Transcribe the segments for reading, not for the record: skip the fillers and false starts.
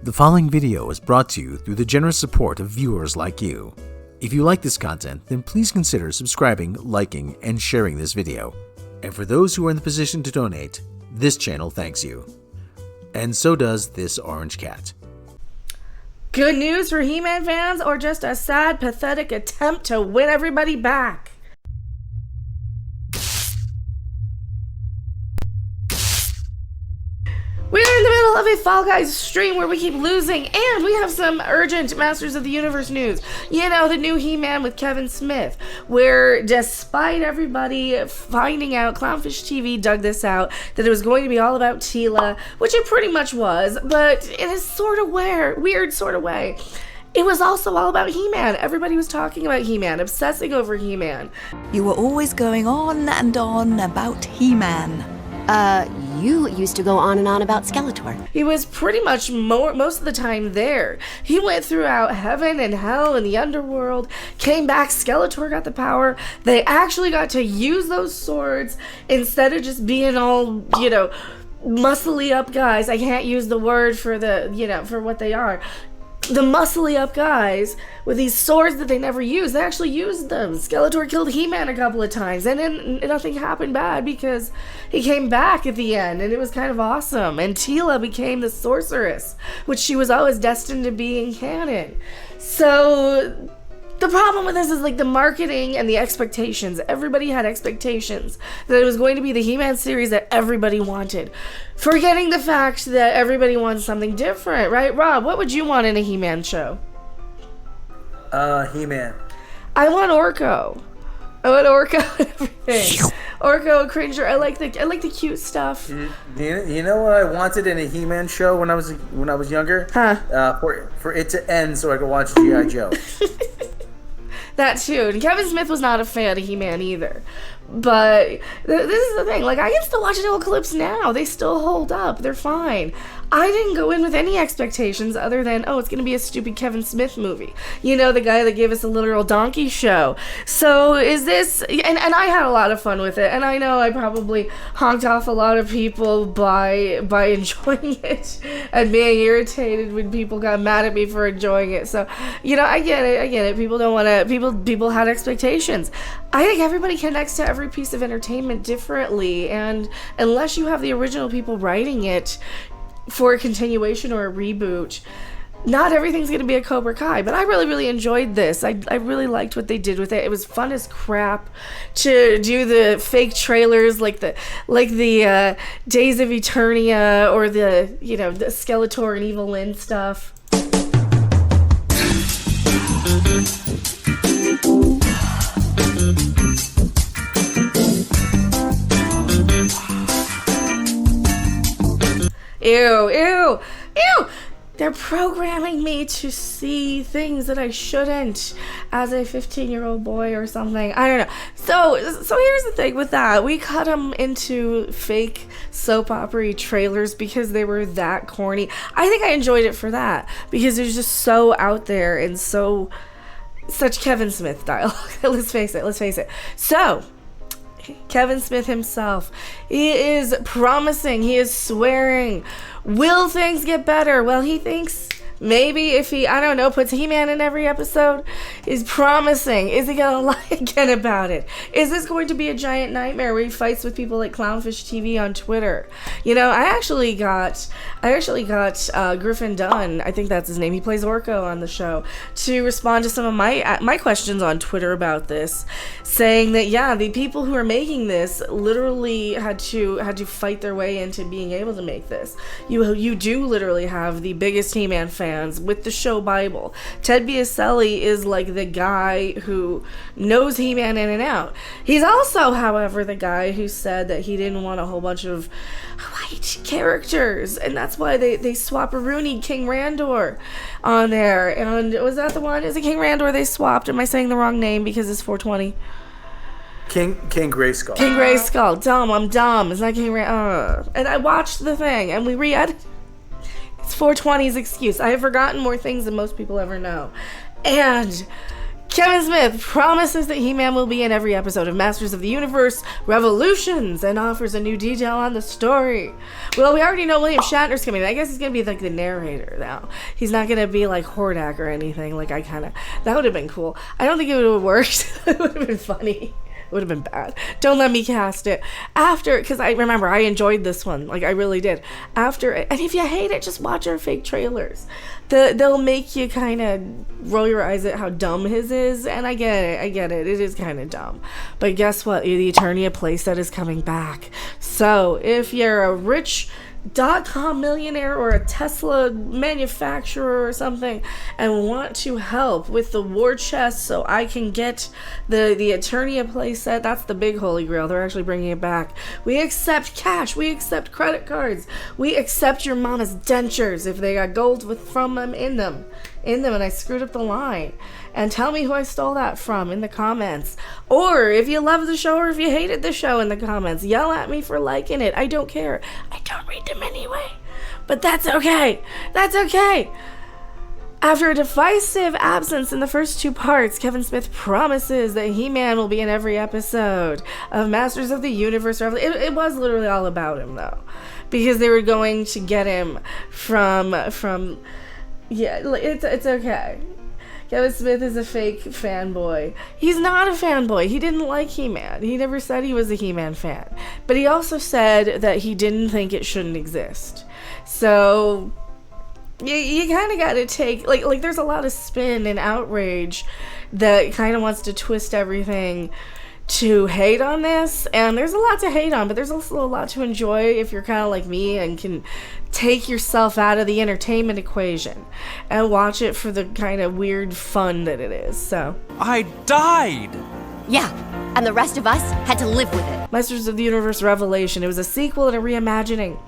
The following video is brought to you through the generous support of viewers like you. If you like this content, then please consider subscribing, liking, and sharing this video. And for those who are in the position to donate, this channel thanks you. And so does this orange cat. Good news for He-Man fans, or just a sad, pathetic attempt to win everybody back? We're in the middle of a Fall Guys stream where we keep losing, and we have some urgent Masters of the Universe news. You know, the new He-Man with Kevin Smith, where despite everybody finding out, Clownfish TV dug this out, that it was going to be all about Teela, which it pretty much was, but in a sort of weird sort of way. It was also all about He-Man. Everybody was talking about He-Man, obsessing over He-Man. You were always going on and on about He-Man. You used to go on and on about Skeletor. He was pretty much most of the time there. He went throughout heaven and hell and the underworld, came back, Skeletor got the power. They actually got to use those swords instead of just being all, you know, muscly up guys. I can't use the word for for what they are. The muscly up guys with these swords that they never used. They actually used them. Skeletor killed He-Man a couple of times, and then nothing happened bad because he came back at the end, and it was kind of awesome. And Teela became the sorceress, which she was always destined to be in canon. So the problem with this is like the marketing and the expectations. Everybody had expectations that it was going to be the He-Man series that everybody wanted, forgetting the fact that everybody wants something different, right? Rob, what would you want in a He-Man show? He-Man. I want Orko. I want Orko and everything. Orko, Cringer. I like the cute stuff. You know what I wanted in a He-Man show when I was younger? Huh? For it to end so I could watch G.I. Joe. That too. And Kevin Smith was not a fan of He-Man either. But this is the thing. Like, I can still watch old clips now. They still hold up. They're fine. I didn't go in with any expectations other than, oh, it's going to be a stupid Kevin Smith movie. You know, the guy that gave us a literal donkey show. So is this... And I had a lot of fun with it. And I know I probably honked off a lot of people by enjoying it and being irritated when people got mad at me for enjoying it. So, you know, I get it. People don't want to... People had expectations. I think everybody connects to every piece of entertainment differently. And unless you have the original people writing it for a continuation or a reboot, not everything's going to be a Cobra Kai. But I really enjoyed this. I really liked what they did with it. It was fun as crap to do the fake trailers like the Days of Eternia or the Skeletor and Evil Lynn stuff. Ew. They're programming me to see things that I shouldn't as a 15-year-old boy or something. I don't know. So here's the thing with that. We cut them into fake soap opera trailers because they were that corny. I think I enjoyed it for that because it was just so out there and such Kevin Smith dialogue. Let's face it. So Kevin Smith himself, he is promising, he is swearing, will things get better? Well, he thinks maybe if he, I don't know, puts He-Man in every episode, is promising. Is he gonna lie again about it? Is this going to be a giant nightmare where he fights with people like Clownfish TV on Twitter? You know, I actually got Griffin Dunn, I think that's his name, he plays Orko on the show, to respond to some of my questions on Twitter about this, saying that, yeah, the people who are making this literally had to fight their way into being able to make this. You do literally have the biggest He-Man fans with the show Bible. Ted Biaselli is like the guy who knows He-Man in and out. He's also, however, the guy who said that he didn't want a whole bunch of white characters, and that's why they swap Rooney King Randor on there. And was that the one? Is it King Randor they swapped? Am I saying the wrong name because it's 420? King Grayskull. King Grayskull. I'm dumb. It's not King And I watched the thing, and we re-edited. It's 420's excuse. I have forgotten more things than most people ever know. And Kevin Smith promises that He-Man will be in every episode of Masters of the Universe Revolutions and offers a new detail on the story. Well, we already know William Shatner's coming. I guess he's going to be like the narrator now. He's not going to be like Hordak or anything. Like that would have been cool. I don't think it would have worked. It would have been funny. It would have been bad. Don't let me cast it. After, because I remember I enjoyed this one. Like, I really did. After, and if you hate it, just watch our fake trailers. They'll make you kind of roll your eyes at how dumb his is. And I get it. It is kind of dumb. But guess what? The Eternia playset is coming back. So, if you're a rich .com millionaire or a Tesla manufacturer or something and want to help with the war chest so I can get the Eternia playset, that's the big holy grail. They're actually bringing it back. We accept cash. We accept credit cards. We accept your mama's dentures if they got gold from them in them and I screwed up the line. And tell me who I stole that from in the comments. Or if you love the show or if you hated the show in the comments, yell at me for liking it. I don't care. I don't read them anyway. But that's okay. That's okay. After a divisive absence in the first 2 parts, Kevin Smith promises that He-Man will be in every episode of Masters of the Universe. It was literally all about him, though. Because they were going to get him from yeah, it's okay. Kevin Smith is a fake fanboy. He's not a fanboy. He didn't like He-Man. He never said he was a He-Man fan. But he also said that he didn't think it shouldn't exist. So you kind of got to take, like there's a lot of spin and outrage that kind of wants to twist everything to hate on this, and there's a lot to hate on, but there's also a lot to enjoy if you're kind of like me and can take yourself out of the entertainment equation and watch it for the kind of weird fun that it is. So I died! Yeah, and the rest of us had to live with it. Masters of the Universe Revelation. It was a sequel and a reimagining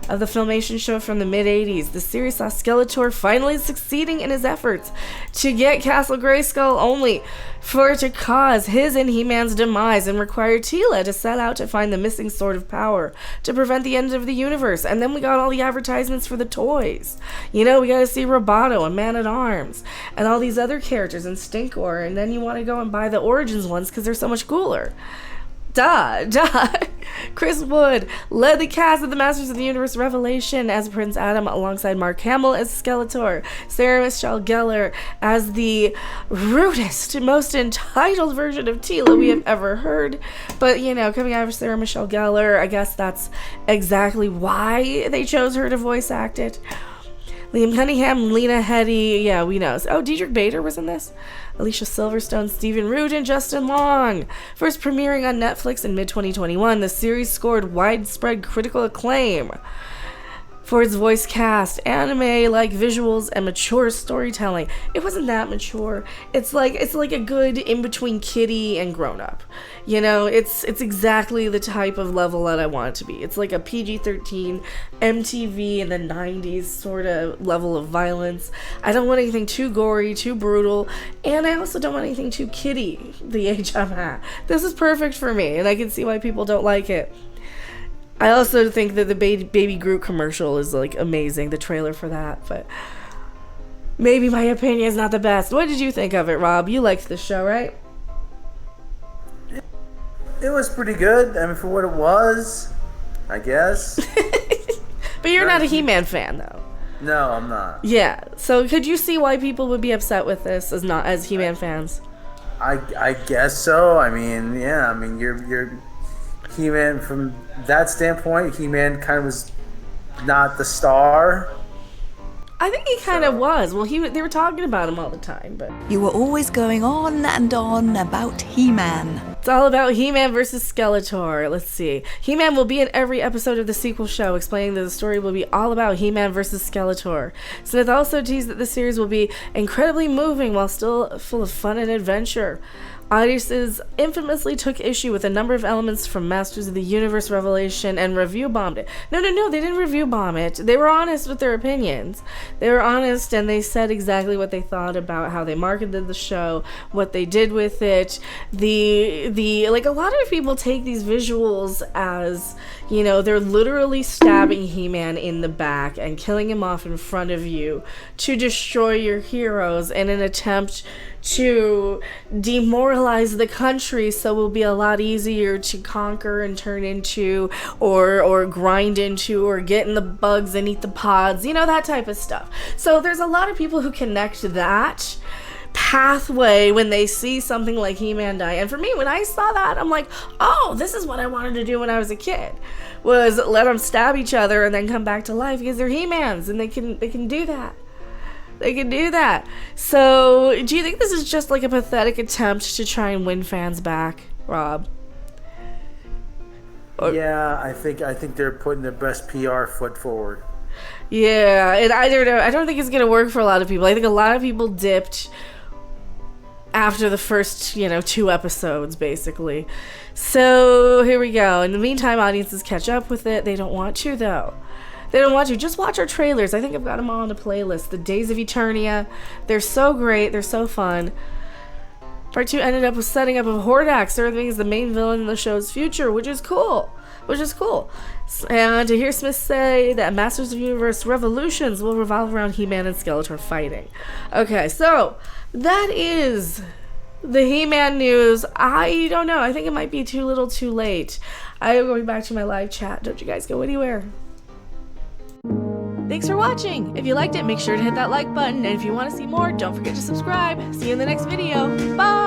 of the Filmation show from the mid-'80s. The series saw Skeletor finally succeeding in his efforts to get Castle Grayskull, only for it to cause his and He-Man's demise and require Teela to set out to find the missing Sword of Power to prevent the end of the universe. And then we got all the advertisements for the toys. You know, we got to see Roboto and Man-at-Arms and all these other characters and Stinkor, and then you want to go and buy the Origins ones because they're so much cooler. Duh. Chris Wood led the cast of the Masters of the Universe Revelation as Prince Adam alongside Mark Hamill as Skeletor, Sarah Michelle Gellar as the rudest, most entitled version of Teela we have ever heard. But, you know, coming out of Sarah Michelle Gellar, I guess that's exactly why they chose her to voice act it. Liam Cunningham, Lena Headey, yeah, we know. Oh, Diedrich Bader was in this. Alicia Silverstone, Stephen Root, and Justin Long. First premiering on Netflix in mid-2021, the series scored widespread critical acclaim for its voice cast, anime-like visuals, and mature storytelling. It wasn't that mature. It's like a good in-between kiddie and grown-up. You know, it's exactly the type of level that I want it to be. It's like a PG-13 MTV in the 90s sort of level of violence. I don't want anything too gory, too brutal, and I also don't want anything too kiddie, the age I'm at. This is perfect for me, and I can see why people don't like it. I also think that the Baby Groot commercial is like amazing, the trailer for that, but maybe my opinion is not the best. What did you think of it, Rob? You liked the show, right? It was pretty good. I mean, for what it was, I guess. But you're not a He-Man fan, though. No, I'm not. Yeah, so could you see why people would be upset with this as He-Man fans? I guess so. I mean, yeah. I mean, you're He-Man from that standpoint. He-Man kind of was not the star. I think he kind of was. Well, they were talking about him all the time, but You were always going on and on about He-Man. it's all about He-Man versus Skeletor. Let's see. He-Man will be in every episode of the sequel show, explaining that the story will be all about He-Man versus Skeletor. Smith also teased that the series will be incredibly moving while still full of fun and adventure. Audiences infamously took issue with a number of elements from Masters of the Universe Revelation and review bombed it. No, they didn't review bomb it. They were honest with their opinions. They were honest and they said exactly what they thought about how they marketed the show, what they did with it, the like a lot of people take these visuals as, you know, they're literally stabbing He-Man in the back and killing him off in front of you to destroy your heroes in an attempt to demoralize the country, so it will be a lot easier to conquer and turn into, or grind into, or get in the bugs and eat the pods, you know, that type of stuff. So there's a lot of people who connect that pathway when they see something like He-Man die. And for me, when I saw that, I'm like, oh, this is what I wanted to do when I was a kid, was let them stab each other and then come back to life, because they're He-Mans and they can do that. They can do that. So, do you think this is just like a pathetic attempt to try and win fans back, Rob? Yeah, I think they're putting their best PR foot forward. Yeah, and I don't know. I don't think it's gonna work for a lot of people. I think a lot of people dipped after the first, 2 episodes, basically. So here we go. In the meantime, audiences catch up with it. They don't want to, though. They don't want to. Just watch our trailers. I think I've got them all on a playlist. The Days of Eternia. They're so great. They're so fun. Part 2 ended up with setting up of Hordak serving as the main villain in the show's future, which is cool. And to hear Smith say that Masters of Universe Revolutions will revolve around He-Man and Skeletor fighting. Okay, so that is the He-Man news. I don't know. I think it might be too little too late. I am going back to my live chat. Don't you guys go anywhere. Thanks for watching. If you liked it, make sure to hit that like button. And if you want to see more, don't forget to subscribe. See you in the next video. Bye!